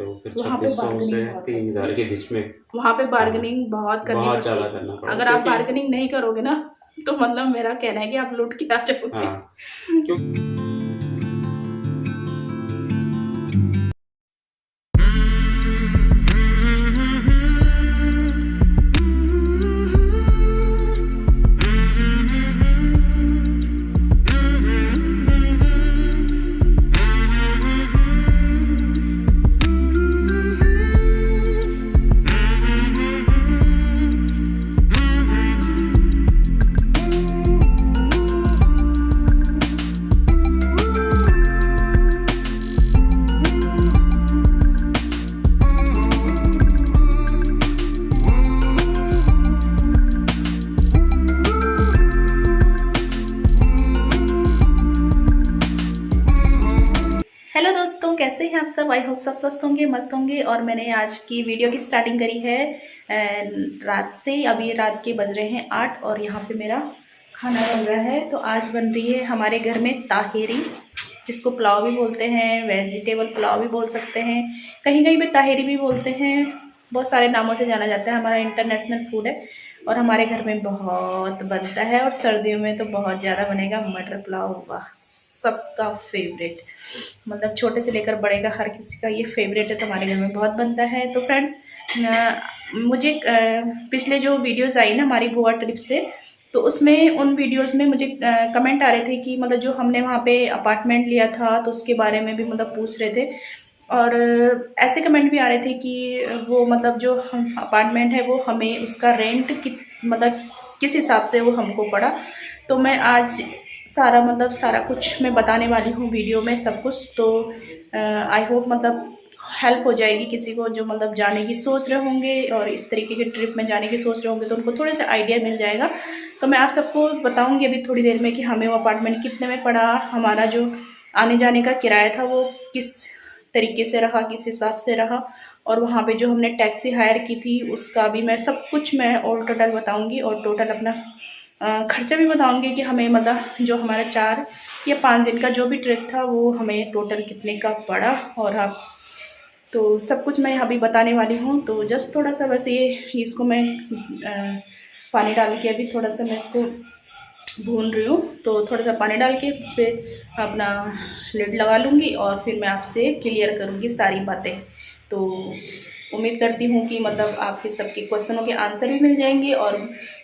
तो फिर वहाँ पे 2600 से बार्गेनिंग बहुत 3000 के बीच में। वहाँ पे हाँ, बार्गेनिंग बहुत करनी बहुत पड़ती ज़्यादा है। करना पड़ा अगर आप क्योंकि बार्गेनिंग नहीं करोगे ना तो मतलब मेरा कहना है कि आप लूट के आ जाओगे। हाँ, क्यों हेलो दोस्तों, कैसे हैं आप सब। आई होप सब स्वस्थ होंगे, मस्त होंगे। और मैंने आज की वीडियो की स्टार्टिंग करी है रात से। अभी रात के बज रहे हैं 8 और यहाँ पे मेरा खाना बन रहा है। तो आज बन रही है हमारे घर में ताहेरी, जिसको पुलाव भी बोलते हैं, वेजिटेबल पुलाव भी बोल सकते हैं, कहीं कहीं पे ताहेरी भी बोलते हैं। बहुत सारे नामों से जाना जाता है। हमारा इंटरनेशनल फूड है और हमारे घर में बहुत बनता है। और सर्दियों में तो बहुत ज़्यादा बनेगा मटर पुलाव। वाह, सबका फेवरेट, मतलब छोटे से लेकर बड़े का हर किसी का ये फेवरेट है। तो हमारे घर में बहुत बनता है। तो फ्रेंड्स, मुझे पिछले जो वीडियोस आई ना हमारी गोवा ट्रिप से, तो उसमें उन वीडियोस में मुझे कमेंट आ रहे थे कि मतलब जो हमने वहाँ पे अपार्टमेंट लिया था तो उसके बारे में भी मतलब पूछ रहे थे। और ऐसे कमेंट भी आ रहे थे कि वो मतलब जो हम अपार्टमेंट है वो हमें उसका रेंट मतलब किस हिसाब से वो हमको पड़ा। तो मैं आज सारा मतलब सारा कुछ मैं बताने वाली हूँ वीडियो में सब कुछ। तो आई होप मतलब हेल्प हो जाएगी किसी को जो मतलब जाने की सोच रहे होंगे और इस तरीके के ट्रिप में जाने की सोच रहे होंगे, तो उनको थोड़े से आइडिया मिल जाएगा। तो मैं आप सबको बताऊंगी अभी थोड़ी देर में कि हमें वो अपार्टमेंट कितने में पड़ा, हमारा जो आने जाने का किराया था वो किस तरीके से रहा, किस हिसाब से रहा, और वहाँ पे जो हमने टैक्सी हायर की थी उसका भी मैं सब कुछ मैं ऑल टोटल बताऊंगी। और टोटल अपना खर्चा भी बताऊंगी कि हमें मतलब जो हमारा 4 या 5 दिन का जो भी ट्रिप था वो हमें टोटल कितने का पड़ा। और आप तो सब कुछ मैं अभी बताने वाली हूँ। तो जस्ट थोड़ा सा बस ये इसको मैं पानी डाल के अभी थोड़ा सा मैं इसको भून रही हूँ। तो थोड़ा सा पानी डाल के उस पर अपना लिड लगा लूँगी और फिर मैं आपसे क्लियर करूँगी सारी बातें। तो उम्मीद करती हूँ कि मतलब आपके सबके क्वेश्चनों के आंसर भी मिल जाएंगे। और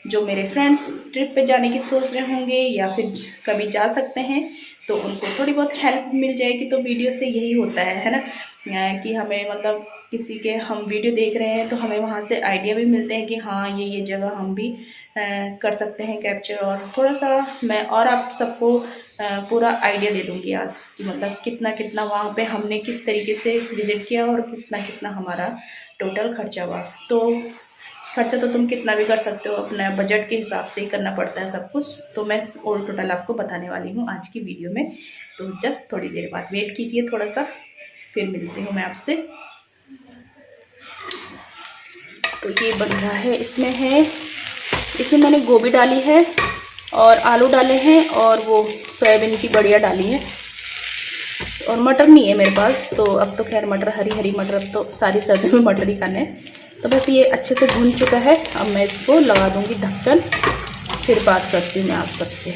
जो मेरे फ्रेंड्स ट्रिप पे जाने की सोच रहे होंगे या फिर कभी जा सकते हैं तो उनको थोड़ी बहुत हेल्प मिल जाएगी। तो वीडियो से यही होता है ना, कि हमें मतलब किसी के हम वीडियो देख रहे हैं तो हमें वहाँ से आइडिया भी मिलते हैं कि हाँ ये जगह हम भी कर सकते हैं कैप्चर। और थोड़ा सा मैं और आप सबको पूरा आइडिया दे दूँगी आज कि मतलब कितना कितना वहाँ पे हमने किस तरीके से विज़िट किया और कितना कितना हमारा टोटल खर्चा हुआ। तो खर्चा तो तुम कितना भी कर सकते हो, अपना बजट के हिसाब से ही करना पड़ता है सब कुछ। तो मैं ऑल टोटल आपको बताने वाली हूँ आज की वीडियो में। तो जस्ट थोड़ी देर बाद वेट कीजिए थोड़ा सा, फिर मिलती हूँ मैं आपसे। तो ये बन रहा है, इसमें मैंने गोभी डाली है और आलू डाले हैं और वो सोयाबीन की बढ़िया डाली है। और मटर नहीं है मेरे पास, तो अब तो खैर मटर हरी हरी मटर, अब तो सारी सर्दी में मटर ही खाने हैं। तो बस ये अच्छे से भून चुका है। अब मैं इसको लगा दूंगी ढक्कन, फिर बात करती हूँ मैं आप सबसे।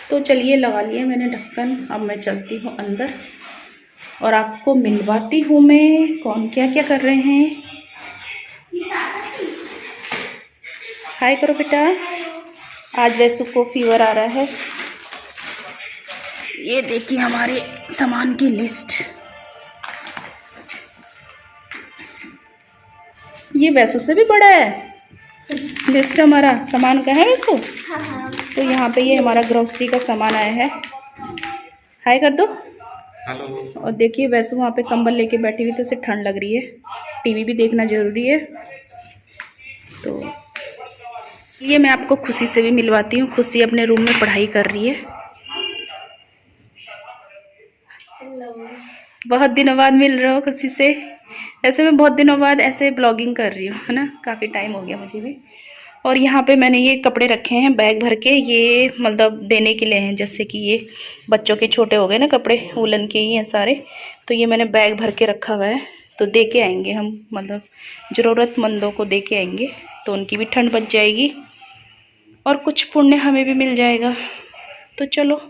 तो चलिए लगा लिया मैंने ढक्कन, अब मैं चलती हूँ अंदर और आपको मिलवाती हूँ मैं कौन क्या क्या कर रहे हैं। हाय करो बेटा। आज वैसु को फीवर आ रहा है। ये देखिए हमारे सामान की लिस्ट। ये वैसु से भी बड़ा है लिस्ट हमारा सामान का है वैसु। तो यहाँ पे ये हमारा ग्रोसरी का सामान आया है। हाय कर दो। हेलो। और देखिए वैसु वहाँ पे कंबल लेके बैठी हुई, तो उसे ठंड लग रही है। टीवी भी देखना जरूरी है। तो ये मैं आपको खुशी से भी मिलवाती हूँ। खुशी अपने रूम में पढ़ाई कर रही है। बहुत दिनों बाद मिल रहे हो खुशी से। ऐसे मैं बहुत दिनों बाद ऐसे ब्लॉगिंग कर रही हूँ, है ना, काफ़ी टाइम हो गया मुझे भी। और यहाँ पे मैंने ये कपड़े रखे हैं बैग भर के, ये मतलब देने के लिए हैं, जैसे कि ये बच्चों के छोटे हो गए ना कपड़े, वूलन के ही हैं सारे, तो ये मैंने बैग भर के रखा हुआ है। तो दे के आएंगे हम, मतलब ज़रूरतमंदों को दे के आएंगे, तो उनकी भी ठंड बच जाएगी और कुछ पुण्य हमें भी मिल जाएगा। तो चलो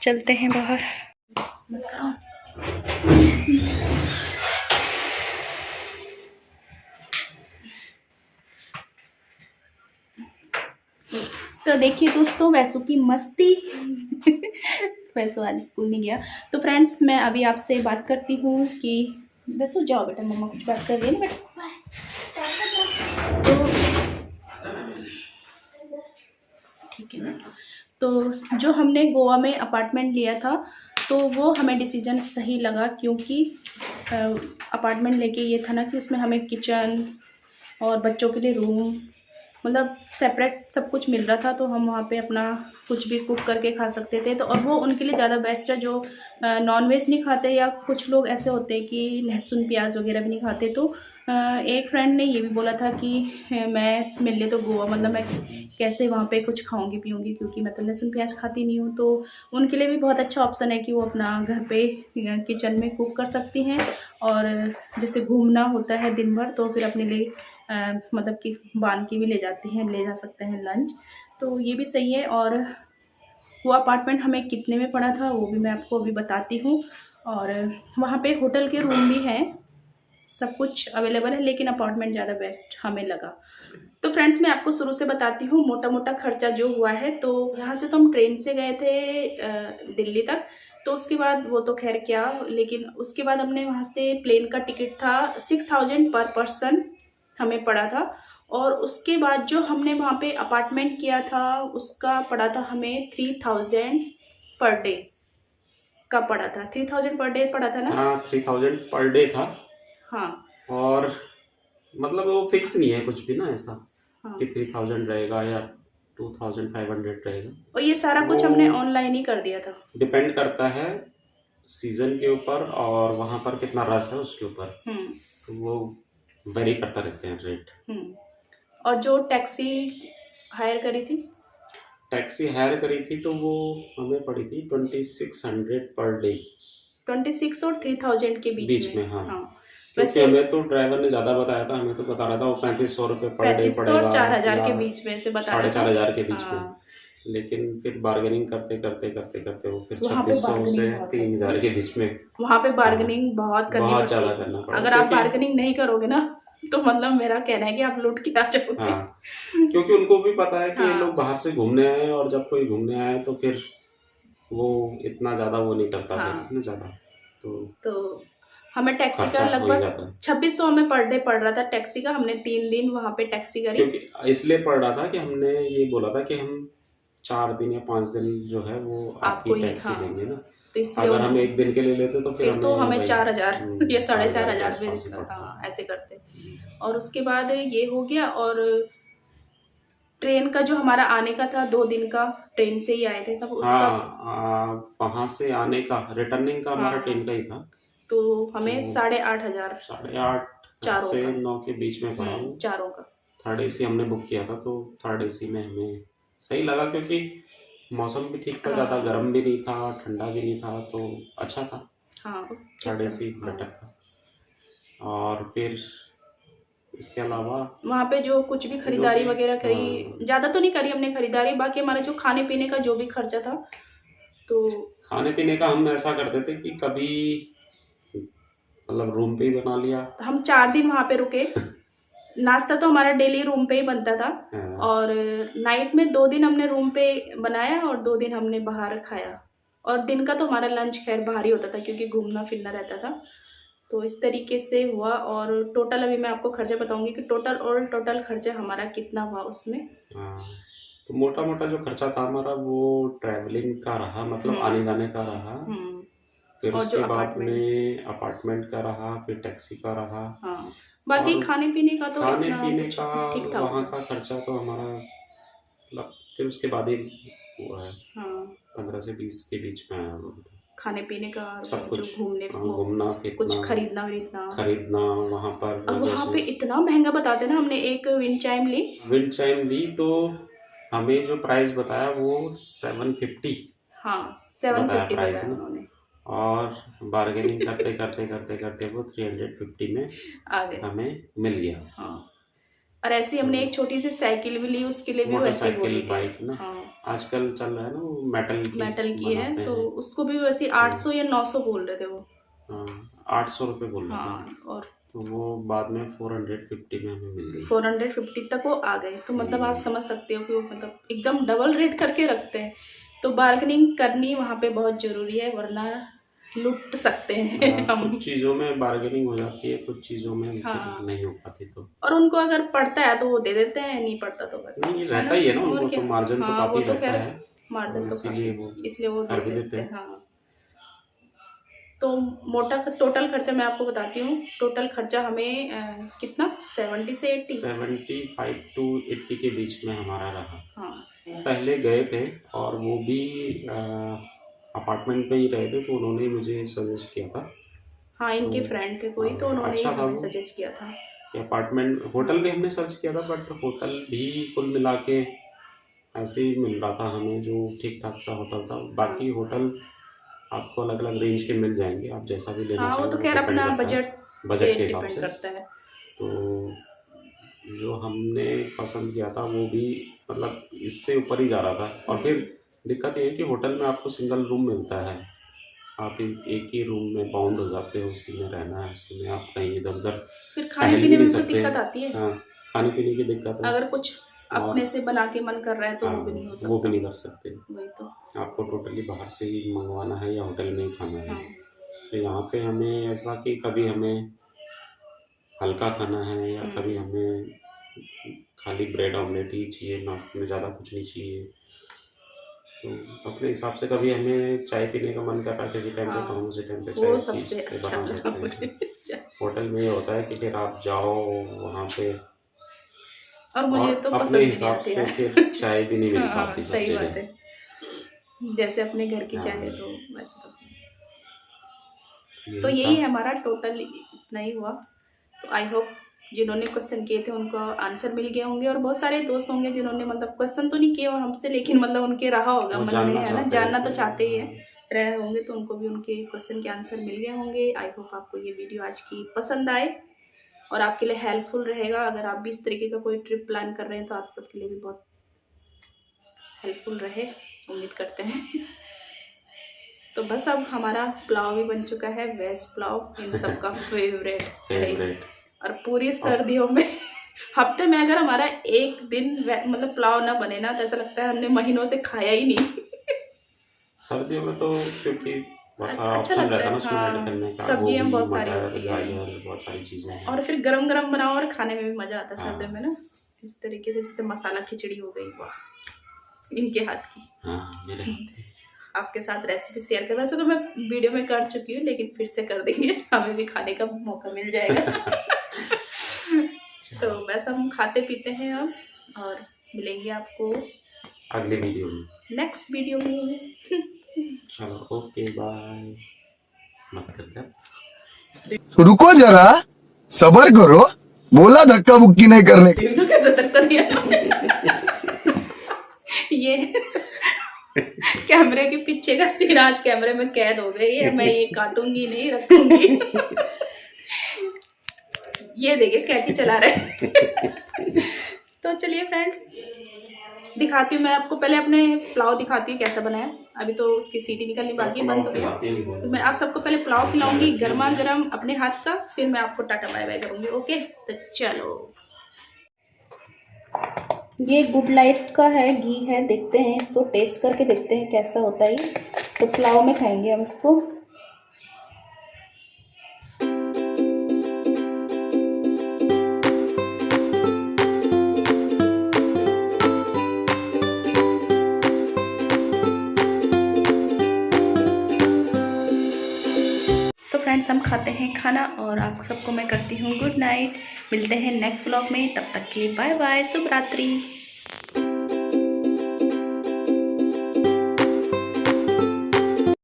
चलते हैं बाहर। तो देखिए दोस्तों वैसू की मस्ती वैसू आज स्कूल नहीं गया। तो फ्रेंड्स मैं अभी आपसे बात करती हूँ कि वैसू जाओ बेटा, मम्मा कुछ बात कर रही है ना बेटा। तो ठीक है ना। तो जो हमने गोवा में अपार्टमेंट लिया था तो वो हमें डिसीजन सही लगा, क्योंकि अपार्टमेंट लेके ये था ना कि उसमें हमें किचन और बच्चों के लिए रूम, मतलब सेपरेट सब कुछ मिल रहा था। तो हम वहाँ पे अपना कुछ भी कुक करके खा सकते थे। तो और वो उनके लिए ज़्यादा बेस्ट है जो नॉन वेज नहीं खाते, या कुछ लोग ऐसे होते हैं कि लहसुन प्याज वगैरह भी नहीं खाते। तो एक फ्रेंड ने ये भी बोला था कि मैं मेरे लिए तो गोवा, मतलब मैं कैसे वहाँ पे कुछ खाऊंगी पीऊँगी, क्योंकि मैं तो लहसुन प्याज खाती नहीं हूँ। तो उनके लिए भी बहुत अच्छा ऑप्शन है कि वो अपना घर पे किचन में कुक कर सकती हैं, और जैसे घूमना होता है दिन भर तो फिर अपने लिए मतलब कि बांध के भी ले जाती हैं, ले जा सकते हैं लंच। तो ये भी सही है। और वो अपार्टमेंट हमें कितने में पड़ा था वो भी मैं आपको अभी बताती हूँ। और वहाँ पे होटल के रूम भी हैं, सब कुछ अवेलेबल है, लेकिन अपार्टमेंट ज़्यादा बेस्ट हमें लगा। तो फ्रेंड्स मैं आपको शुरू से बताती हूँ मोटा मोटा खर्चा जो हुआ है। तो यहाँ से तो हम ट्रेन से गए थे दिल्ली तक, तो उसके बाद वो तो खैर क्या, लेकिन उसके बाद हमने वहाँ से प्लेन का टिकट था 6000 पर पर्सन हमें पड़ा था। और उसके बाद जो हमने वहाँ पे अपार्टमेंट किया था उसका पड़ा था हमें 3000 पर डे का पड़ा था। 3000 पर डे पड़ा था ना। हाँ 3000 पर डे था। हाँ और मतलब वो फिक्स नहीं है कुछ भी ना ऐसा हाँ। कि 3000 रहेगा या 2500 रहेगा। और ये सारा कुछ हमने ऑनलाइन ही कर दिया था। डिपेंड करता है सीजन के ऊपर और वहाँ पर कितना रश है उसके ऊपर, तो वो वेरी करता रहते हैं रेट। और जो टैक्सी हायर करी थी, टैक्सी हायर करी थी तो वो हमें पड़ी थी 2600 पर डे। 26 और 3000 के बीच में। हाँ, क्योंकि वैसे हमें तो ड्राइवर ने ज़्यादा बताया था, हमें तो बता रहा था वो 3500 रुपये पर डे 3500 पड़ेगा और 4000 के बीच में से बता रहा था। 4500 के बीच में। हाँ। लेकिन फिर बार्गेनिंग करते करते करते करते वो फिर वहाँ पे 2600 से bargaining 3000 के बीच में। वहाँ पे बार्गेनिंग बहुत करनी बहुत पड़ती ज़्यादा है। करना पड़ा, अगर आप बार्गेनिंग नहीं करोगे ना तो मतलब मेरा कहना है कि आप लूट के आ जाओगे। हाँ, क्योंकि उनको भी पता है कि ये हाँ। लोग बाहर से घूमने आए हैं, और जब कोई घूमने आए तो फिर वो इतना ज़्यादा वो नहीं करता है, हाँ। इतना ज़्यादा तो हमें टैक्सी का खर्चा हो ही लगभग जाता है। 2600 हमें पर डे पड़ रहा था टैक्सी का। हमने 3 दिन वहाँ पे टैक्सी करी। क्योंकि इसलिए पड़ रहा था कि हमने ये बोला था कि हम 4 दिन या 5 दिन जो है वो आपकी टैक्सी लेंगे ना। तो इसलिए अगर हम एक दिन के लिए लेते तो फिर तो हमें 4000 या 4500 के भी आसपास ही पड़ता। हाँ ऐसे करते। और उसके बाद ये हो गया। और ट्रेन का जो हमारा आने का था 2 दिन का, ट्रेन से ही आए थे तब उसका। हाँ, वहाँ से आने का रिटर्निंग का हमारा ट्रेन का ही था। तो हमें 8500 8.5 से 9 के बीच में पड़ा वो। चारों का थर्ड एसी हमने बुक किया था, तो थर्ड एसी में हमें सही लगा, क्योंकि मौसम भी ठीक था, ज़्यादा गर्म भी नहीं था ठंडा भी नहीं था, तो अच्छा था। हाँ थर्ड एसी बेटर था। और फिर इसके अलावा वहाँ पे जो कुछ भी खरीदारी वगैरह करी, ज़्यादा तो नहीं करी हमने खरीदारी, बाकी हमारा जो खाने पीने का जो भी खर्चा था। तो खाने पीने का हम ऐसा करते थे कि कभी मतलब रूम पे ही बना लिया। हम 4 दिन वहाँ पे रुके। नाश्ता तो हमारा डेली रूम पे ही बनता था। और नाइट में 2 दिन हमने रूम पे बनाया और 2 दिन हमने बाहर खाया। और दिन का तो हमारा लंच खैर बाहर ही होता था, क्योंकि घूमना फिरना रहता था। तो इस तरीके से हुआ। और टोटल अभी मैं आपको खर्चा बताऊंगी कि टोटल खर्चा हमारा कितना हुआ उसमें। तो मोटा मोटा जो खर्चा था हमारा वो ट्रैवलिंग का रहा, मतलब आने जाने का रहा। फिर उसके बाद में अपार्टमेंट का रहा, फिर टैक्सी का रहा। बाकी खाने पीने का तो खाने पीने का ठीक था। वहाँ का खर्चा तो हमारा मतलब फिर उसके बाद ही हुआ है। 15 से 20 के बीच में आया। खाने पीने का, सब जो कुछ, घूमने घूमना कुछ फिरना खरीदना वहाँ पर। और वहाँ पे जैसे इतना महंगा बताते ना। हमने एक विंड चाइम ली तो हमें जो प्राइस बताया वो 750 हाँ बताया 750 प्राइस बताया ना, उन्होंने। और बार्गेनिंग करते वो 350 में आ गए हमें मिल गया। हाँ। और ऐसे ही हमने एक छोटी सी साइकिल भी ली, उसके लिए भी वैसे ही मोटरसाइकिल बोली थी। बाइक ना, हाँ आजकल चल रहा है ना वो मेटल की है, बनाते तो हैं। उसको भी वैसे 800 या 900 बोल रहे थे वो। हाँ 800 रुपये बोल रहे थे, हाँ और तो वो बाद में 450 में हमें मिल गई। 450 तक वो आ गए। तो मतलब आप समझ सकते हो कि वो मतलब एकदम डबल रेट करके रखते हैं। तो बार्गेनिंग करनी वहाँ पे बहुत ज़रूरी है, वरना लूट सकते हैं हम। कुछ चीज़ों में बार्गेनिंग हो जाती है, कुछ चीज़ों में हाँ नहीं हो पाती। तो और उनको अगर पड़ता है तो वो दे देते हैं, नहीं पड़ता तो बस, नहीं, है रहता ना। ही है ना और उनको, क्या, तो मार्जिन तो हाँ वो काफ़ी तो रहता खैर है, मार्जिन तो इसीलिए काफ़ी, वो इसलिए वो दे कर भी देते देते हैं। हैं। हाँ तो मोटा टोटल खर्चा मैं आपको बताती हूँ। टोटल खर्चा हमें कितना 70 से 80 75 to 80 के बीच में हमारा रहा। हाँ पहले गए थे और वो भी अपार्टमेंट में ही रहे थे, तो उन्होंने मुझे सजेस्ट किया था। हाँ इनके तो फ्रेंड थे कोई, तो उन्होंने ही अच्छा था हमें वो सजेस्ट किया था। कि अपार्टमेंट, होटल भी हमने सर्च किया था, बट होटल भी कुल मिला के ऐसे ही मिल रहा था हमें, जो ठीक ठाक सा होटल था। बाकी होटल आपको अलग अलग रेंज के मिल जाएंगे, आप जैसा भी लेना हाँ वो चाहें, तो वो खैर डिपेंड अपना करता बजट है पे बजट के हिसाब डिपेंड से। करता है। तो जो हमने पसंद किया था वो भी मतलब इससे ऊपर ही जा रहा था। और फिर दिक्कत ये है कि होटल में आपको सिंगल रूम मिलता है, आप एक ही रूम में बाउंड हो जाते हो, उसी में रहना है, उसी में आप कहीं इधर उधर फिर खाने टहल पीने भी नहीं में तो सकते। दिक्कत आती है। हाँ, खाने पीने की दिक्कत है। अगर कुछ और अपने से बना के मन कर रहा है तो हाँ, वो भी नहीं हो वो भी सकता। नहीं कर सकते, वही तो। आपको टोटली बाहर से ही मंगवाना है या होटल में ही खाना है। हाँ तो यहाँ पे हमें ऐसा कि कभी हमें हल्का खाना है या कभी हमें खाली ब्रेड ऑमलेट ही चाहिए, नाश्ते में ज़्यादा कुछ नहीं चाहिए। तो अपने हिसाब से कभी हमें चाय पीने का मन कर रहा है किसी टाइम पे, तो हम उसी टाइम पे वो चाय सबसे पी के अच्छा बना लगा सकते मुझे। हैं। होटल में ये होता है कि फिर आप जाओ वहाँ पे और और मुझे तो अपने पसंद भी नहीं हिसाब आती से यार। फिर चाय भी नहीं मिल हाँ पाती सब सही बात जगह। है, जैसे अपने घर की चाय है हाँ, तो वैसे तो। तो यही था। यही है हमारा टोटल, इतना ही हुआ। तो आई होप जिन्होंने क्वेश्चन किए थे उनको आंसर मिल गए होंगे, और बहुत सारे दोस्त होंगे जिन्होंने मतलब क्वेश्चन तो नहीं किए वो हमसे, लेकिन मतलब उनके रहा होगा वो मन में, जानना है ना, चाहते जानना हैं तो चाहते ही है, हाँ। रहे होंगे, तो उनको भी उनके क्वेश्चन के आंसर मिल गए होंगे। आई होप आपको ये वीडियो आज की पसंद आए और आपके लिए हेल्पफुल रहेगा। अगर आप भी इस तरीके का कोई ट्रिप प्लान कर रहे हैं तो आप सबके लिए भी बहुत हेल्पफुल रहे, उम्मीद करते हैं। तो बस अब हमारा पुलाव भी बन चुका है, वेज पुलाव, इन सबका फेवरेट है। और पूरी सर्दियों में हफ्ते में अगर हमारा एक दिन मतलब पुलाव ना बने ना, तो ऐसा लगता है हमने महीनों से खाया ही नहीं। सर्दियों में तो क्योंकि बहुत सारा अच्छा ऑप्शन लगता रहता है है, ना उसमें ऐड हाँ करने का, सब्जियां गोभी बहुत सारी मटर होती है। गाजर बहुत सारी चीज़ें हैं। और फिर गरम गरम बनाओ और खाने में भी मजा आता है सर्दियों हाँ में ना, इस तरीके से। जैसे मसाला खिचड़ी हो गई, वाह इनके हाथ की। हाँ मेरे हाथ की। आपके साथ रेसिपी शेयर कर, वैसे तो मैं वीडियो में कर चुकी हूँ, लेकिन फिर से कर देंगे, हमें भी खाने का मौका मिल जाएगा। तो बस हम खाते पीते हैं अब, और मिलेंगे आपको अगले वीडियो में, नेक्स्ट वीडियो में। चलो ओके बाय। मत कर दे। रुको जरा, सबर करो, बोला धक्का बुक्की नहीं करने का। देखो कैसे धक्का दिया। ये कैमरे के पीछे का सीन आज कैमरे में कैद हो गई है, मैं ये काटूंगी नहीं, रखूंगी। ये देखिए कैची चला रहे। तो चलिए फ्रेंड्स, दिखाती हूँ मैं आपको, पहले अपने पुलाव दिखाती हूँ कैसा बना है। अभी तो उसकी सीटी निकलनी बाकी है, बंद हो गया। तो मैं आप सबको पहले पुलाव खिलाऊंगी गर्मा गर्म अपने हाथ का, फिर मैं आपको टाटा बाय बाय करूंगी। ओके तो चलो, ये गुड लाइफ का है, घी है, देखते हैं इसको टेस्ट करके देखते हैं कैसा होता है। तो पुलाव में खाएंगे हम इसको। तो फ्रेंड्स हम खाते हैं खाना, और आप सबको मैं करती हूँ गुड नाइट। मिलते हैं नेक्स्ट व्लॉग में, तब तक के लिए बाय बाय, शुभ रात्रि।